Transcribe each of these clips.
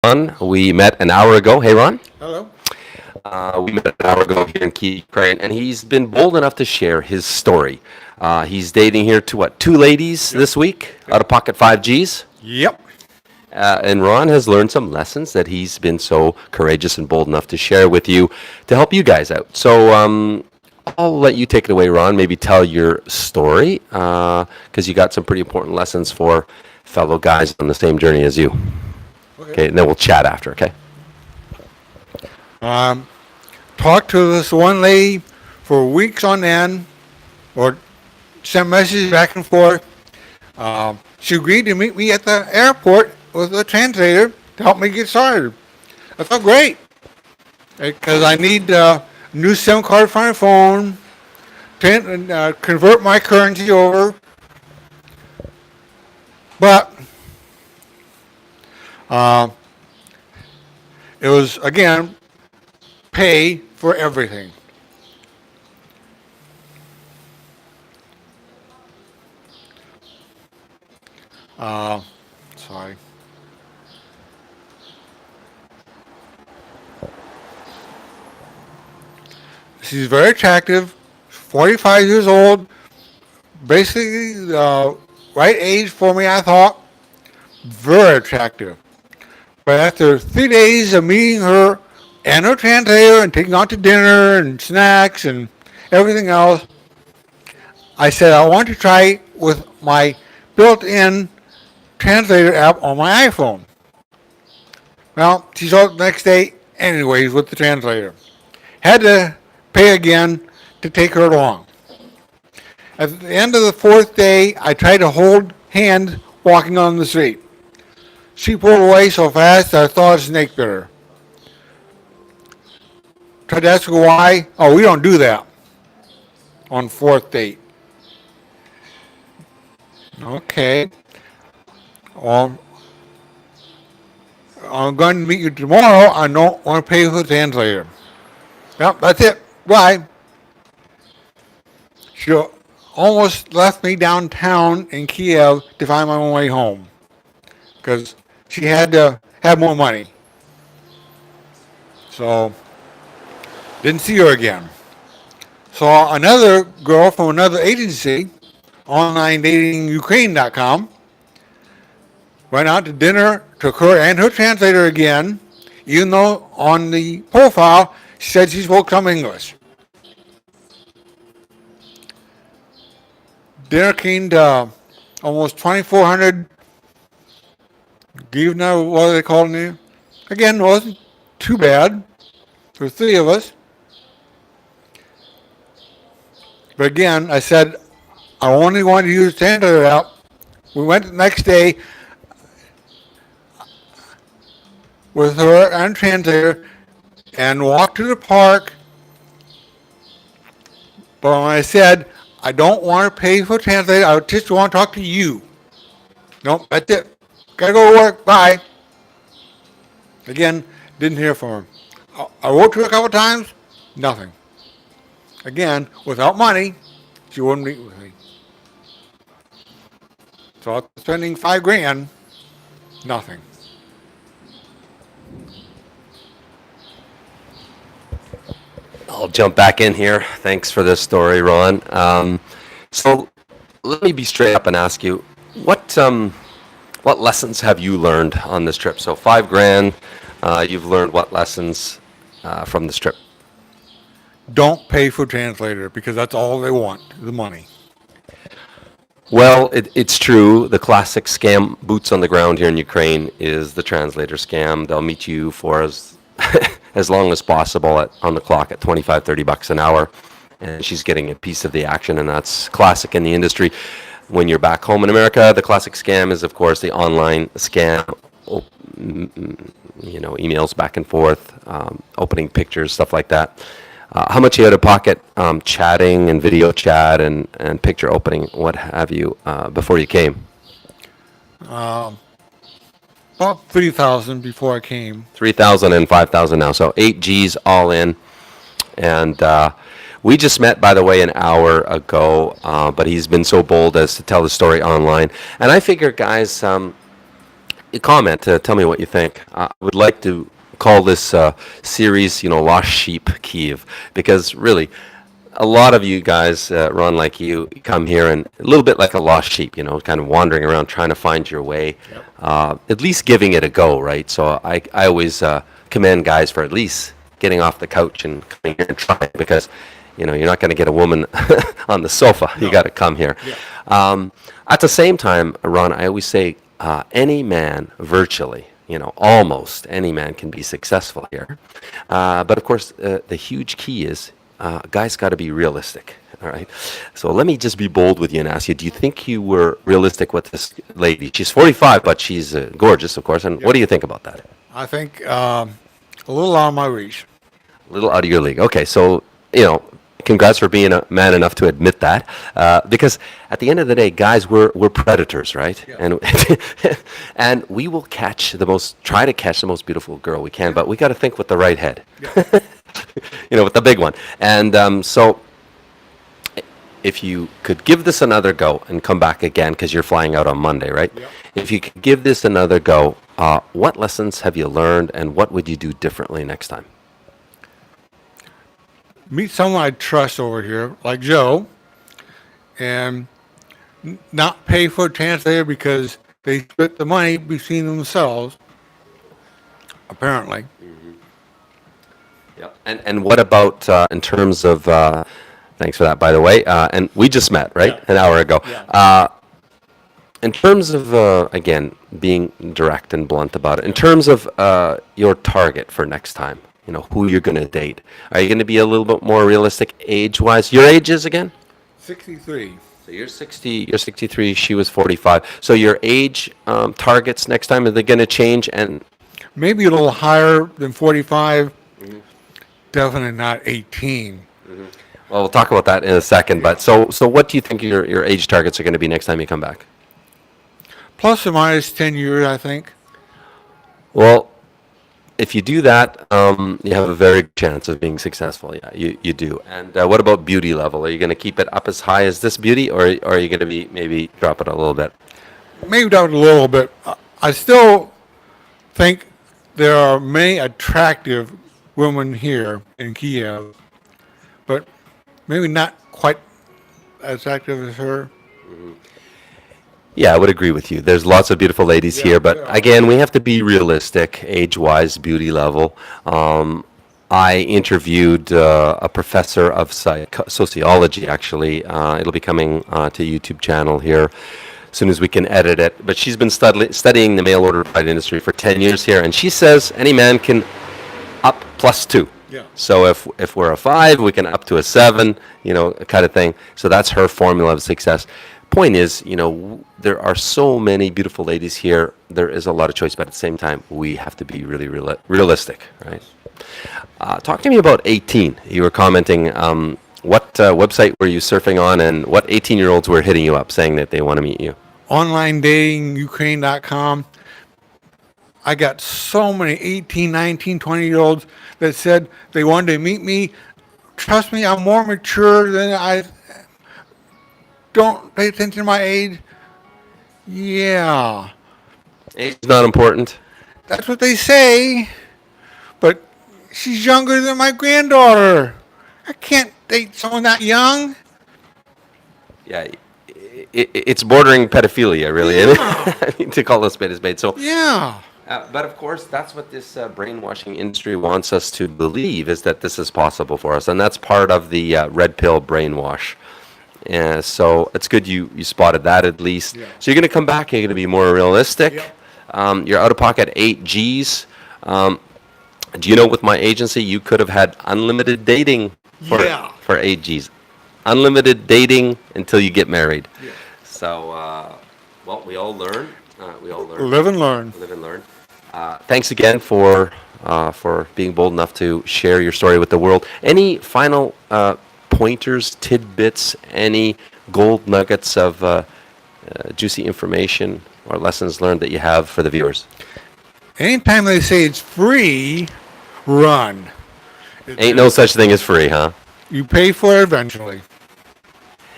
Ron. We met an hour ago. Hey, Ron. Hello. We met an hour ago here in Kiev, Ukraine, and he's been bold enough to share his story. He's dating here to what, two ladies this week, out of pocket 5Gs? Yep. And Ron has learned some lessons that he's been so courageous and bold enough to share with you to help you guys out. So I'll let you take it away, Ron. Maybe tell your story because you got some pretty important lessons for fellow guys on the same journey as you. Okay, and then we'll chat after, okay? Talked to this one lady for weeks on end, or sent messages back and forth. She agreed to meet me at the airport with a translator to help me get started. I thought, great, because I need a new SIM card for my phone, convert my currency over. But it was, again, pay for everything. Sorry. She's very attractive, 45 years old, basically the right age for me, I thought. Very attractive. But after 3 days of meeting her and her translator and taking out to dinner and snacks and everything else, I said I want to try with my built-in translator app on my iPhone. Well, she saw it the next day anyways with the translator. Had to pay again to take her along. At the end of the fourth day, I tried to hold hands walking on the street. She pulled away so fast I thought a snake bit her. Tried to ask her why. Oh, we don't do that on fourth date. Okay. Well, I'm going to meet you tomorrow. I don't want to pay for the translator. Yep, that's it. Bye. She almost left me downtown in Kiev to find my own way home because she had to have more money. So, didn't see her again. Saw another girl from another agency, onlinedatingukraine.com. Went out to dinner, took her and her translator again, even though on the profile she said she spoke some English. Dinner came to almost 2,400 Givna, what are they calling it? Again, it wasn't too bad for three of us. But again, I said I only want to use the translator app. We went the next day with her and translator and walked to the park. But when I said, I don't want to pay for translator, I just want to talk to you. Nope, that's it. Gotta go to work, bye. Again, didn't hear from her. I wrote to her a couple times, nothing. Again, without money, she wouldn't meet with me. So after spending $5,000, nothing. I'll jump back in here. Thanks for this story, Ron. So let me be straight up and ask you, what lessons have you learned on this trip? So $5,000, you've learned what lessons from this trip? Don't pay for translator because that's all they want, the money. Well, it's true. The classic scam, boots on the ground here in Ukraine, is the translator scam. They'll meet you for as long as possible on the clock at $25-30 an hour, and she's getting a piece of the action, and that's classic in the industry. When you're back home in America, the classic scam is, of course, the online scam. Emails back and forth, opening pictures, stuff like that. How much you had to pocket chatting and video chat and picture opening, what have you, before you came? About 3,000 before I came. 3,000 and 5,000 now, so 8 G's all in. And we just met, by the way, an hour ago, but he's been so bold as to tell the story online. And I figure, guys, comment. Tell me what you think. I would like to call this series, Lost Sheep Kiev, because really, a lot of you guys, Ron, like you, come here and a little bit like a lost sheep, kind of wandering around trying to find your way, at least giving it a go, right? So I always commend guys for at least getting off the couch and coming here and trying, because, you're not going to get a woman on the sofa. You got to come here. At the same time, Ron, I always say any man, virtually, almost any man can be successful here. But of course, the huge key is guys got to be realistic. All right. So let me just be bold with you and ask you, do you think you were realistic with this lady? She's 45, but she's gorgeous, of course. And what do you think about that? I think a little out of my reach. A little out of your league. Okay. So, congrats for being a man enough to admit that, because at the end of the day, guys, we're predators, right? Yeah. And and we will try to catch the most beautiful girl we can, but we got to think with the right head, with the big one. And so, if you could give this another go and come back again, because you're flying out on Monday, right? Yep. If you could give this another go, what lessons have you learned, and what would you do differently next time? Meet someone I trust over here, like Joe, and not pay for a translator because they split the money between themselves, apparently. Yeah. And what about in terms of, thanks for that, by the way, and we just met, right, Yeah. an hour ago. Yeah. In terms of, again, being direct and blunt about it, in terms of your target for next time, who you're going to date, are you going to be a little bit more realistic age-wise? Your age is again? 63. So you're 63, she was 45. So your age targets next time, are they going to change? And Maybe a little higher than 45. Definitely not 18. well, we'll talk about that in a second. But so what do you think your age targets are going to be next time you come back? Plus or minus 10 years, I think. Well, if you do that, you have a very good chance of being successful. Yeah, you do. And what about beauty level? Are you going to keep it up as high as this beauty, or are you going to be maybe drop it a little bit? Maybe down a little bit. I still think there are many attractive women here in Kiev, but maybe not quite as attractive as her. Yeah, I would agree with you. There's lots of beautiful ladies here, but again, we have to be realistic, age-wise, beauty level. I interviewed a professor of sociology, actually. It'll be coming to YouTube channel here as soon as we can edit it. But she's been studying the mail order bride industry for 10 years here, and she says any man can up +2. Yeah. So if we're a 5, we can up to a 7, kind of thing. So that's her formula of success. Point is, there are so many beautiful ladies here. There is a lot of choice, but at the same time, we have to be really realistic, right? Talk to me about 18. You were commenting, what website were you surfing on, and what 18-year-olds were hitting you up saying that they want to meet you? Online dating, Ukraine.com. I got so many 18, 19, 20-year-olds that said they wanted to meet me. Trust me, I'm more mature than I... Don't pay attention to my age. Yeah. Age is not important. That's what they say. But she's younger than my granddaughter. I can't date someone that young. Yeah, it's bordering pedophilia, really, isn't it? I mean, to call a spade a spade. So, Yeah. but of course, that's what this brainwashing industry wants us to believe, is that this is possible for us, and that's part of the red pill brainwash. So it's good you spotted that at least. Yeah. So you're going to come back, you're going to be more realistic. Yep. You're out of pocket 8 Gs. Do you know, with my agency, you could have had unlimited dating for 8 Gs. Unlimited dating until you get married. Yeah. So, well, we all learn. Live and learn. Live and learn. Thanks again for being bold enough to share your story with the world. Any final pointers, tidbits, any gold nuggets of juicy information or lessons learned that you have for the viewers? Anytime they say it's free, run. Ain't no such thing as free, huh? You pay for it eventually.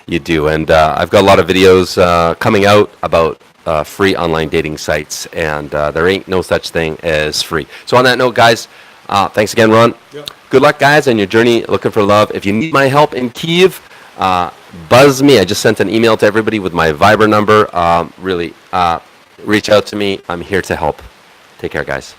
You do, and I've got a lot of videos coming out about free online dating sites, and there ain't no such thing as free. So on that note, guys, thanks again, Ron. Yep. Good luck, guys, on your journey looking for love. If you need my help in Kiev, buzz me. I just sent an email to everybody with my Viber number. Really, reach out to me. I'm here to help. Take care, guys.